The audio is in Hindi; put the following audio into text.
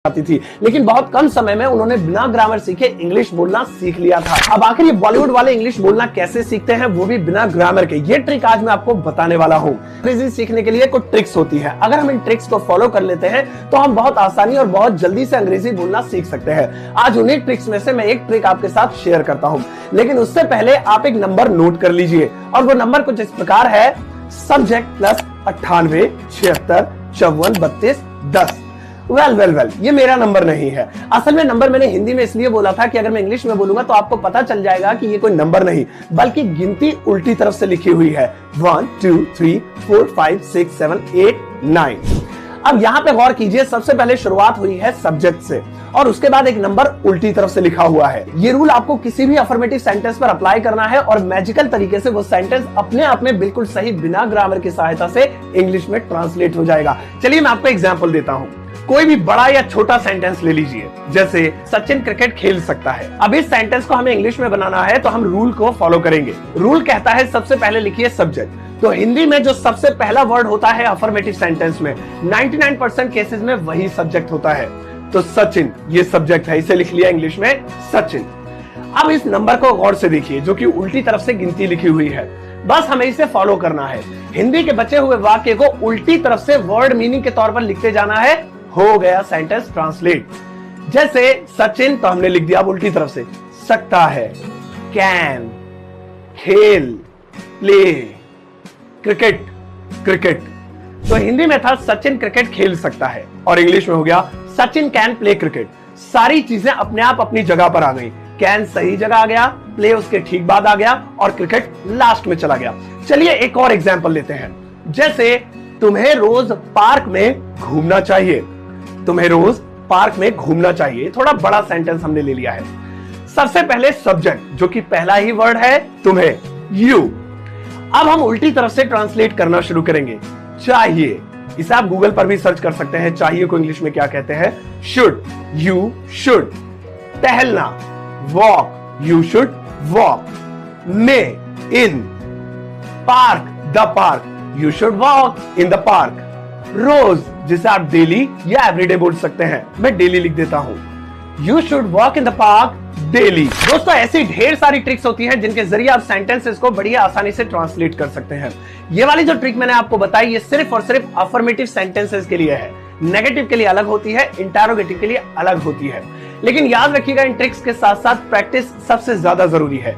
आती थी, लेकिन बहुत कम समय में उन्होंने बिना ग्रामर सीखे इंग्लिश बोलना सीख लिया था। अब आखिर ये बॉलीवुड वाले इंग्लिश बोलना कैसे सीखते हैं, वो भी बिना ग्रामर के, ये ट्रिक आज मैं आपको बताने वाला हूँ। अंग्रेजी सीखने के लिए कुछ ट्रिक्स होती है, अगर हम इन ट्रिक्स को फॉलो कर लेते हैं तो हम बहुत आसानी और बहुत जल्दी से अंग्रेजी बोलना सीख सकते हैं। आज उन्हीं ट्रिक्स में से मैं एक ट्रिक आपके साथ शेयर करता हूँ, लेकिन उससे पहले आप एक नंबर नोट कर लीजिए, और वो नंबर कुछ इस प्रकार है, सब्जेक्ट प्लस 98 76 54 32 10। वेल, ये मेरा नंबर नहीं है। असल में नंबर मैंने हिंदी में इसलिए बोला था कि अगर मैं इंग्लिश में बोलूंगा तो आपको पता चल जाएगा कि ये कोई नंबर नहीं, बल्कि गिनती उल्टी तरफ से लिखी हुई है, 1 2 3 4 5 6 7 8 9। अब यहाँ पे गौर कीजिए, सबसे पहले शुरुआत हुई है सब्जेक्ट से और उसके बाद एक नंबर उल्टी तरफ से लिखा हुआ है। ये रूल आपको किसी भी अफर्मेटिव सेंटेंस पर अप्लाई करना है और मैजिकल तरीके से वो सेंटेंस अपने आप में बिल्कुल सही बिना ग्रामर की सहायता से इंग्लिश में ट्रांसलेट हो जाएगा। चलिए मैं आपको एग्जांपल देता हूँ। कोई भी बड़ा या छोटा सेंटेंस ले लीजिए, जैसे सचिन क्रिकेट खेल सकता है। अब इस सेंटेंस को हमें इंग्लिश में बनाना है तो हम रूल को फॉलो करेंगे। रूल कहता है सबसे पहले लिखिए सब्जेक्ट। तो हिंदी में जो सबसे पहला वर्ड होता है अफर्मेटिव सेंटेंस में 99% केसेस में वही सब्जेक्ट होता है। तो सचिन ये सब्जेक्ट है, इसे लिख लिया इंग्लिश में सचिन। अब इस नंबर को गौर से देखिए जो कि उल्टी तरफ से गिनती लिखी हुई है, बस हमें इसे फॉलो करना है। हिंदी के बचे हुए वाक्य को उल्टी तरफ से वर्ड मीनिंग के तौर पर लिखते जाना है, हो गया सेंटेंस ट्रांसलेट। जैसे सचिन तो हमने लिख दिया उल्टी तरफ से, सकता है, कैन, खेल, प्ले, क्रिकेट, क्रिकेट। तो हिंदी में था सचिन क्रिकेट खेल सकता है और इंग्लिश में हो गया सचिन कैन प्ले क्रिकेट। सारी चीजें अपने आप अपनी जगह पर आ गई। कैन सही जगह आ गया, प्ले उसके ठीक बाद आ गया और क्रिकेट लास्ट में चला गया। चलिए एक और एग्जांपल लेते हैं, जैसे तुम्हें रोज पार्क में घूमना चाहिए। तुम्हें रोज पार्क में घूमना चाहिए, थोड़ा बड़ा सेंटेंस हमने ले लिया है। सबसे पहले सब्जेक्ट जो कि पहला ही वर्ड है तुम्हें, यू। अब हम उल्टी तरफ से ट्रांसलेट करना शुरू करेंगे, चाहिए। इसे आप गूगल पर भी सर्च कर सकते हैं, चाहिए को इंग्लिश में क्या कहते हैं, शुड, यू शुड। टहलना, वॉक, यू शुड वॉक। मे, in, park, the park, you should walk in the park. रोज जिसे आप डेली या एवरीडे बोल सकते हैं, मैं डेली लिख देता हूं, you should walk in the park daily. दोस्तों ऐसी ढेर सारी ट्रिक्स होती हैं जिनके जरिए आप सेंटेंसेस को बड़ी आसानी से ट्रांसलेट कर सकते हैं। ये वाली जो ट्रिक मैंने आपको बताई ये सिर्फ और सिर्फ अफर्मेटिव सेंटेंसेस के लिए है, नेगेटिव के लिए अलग होती है, इंटरोगेटिव के लिए अलग होती है। लेकिन याद रखिएगा इन ट्रिक्स के साथ साथ प्रैक्टिस सबसे ज्यादा जरूरी है।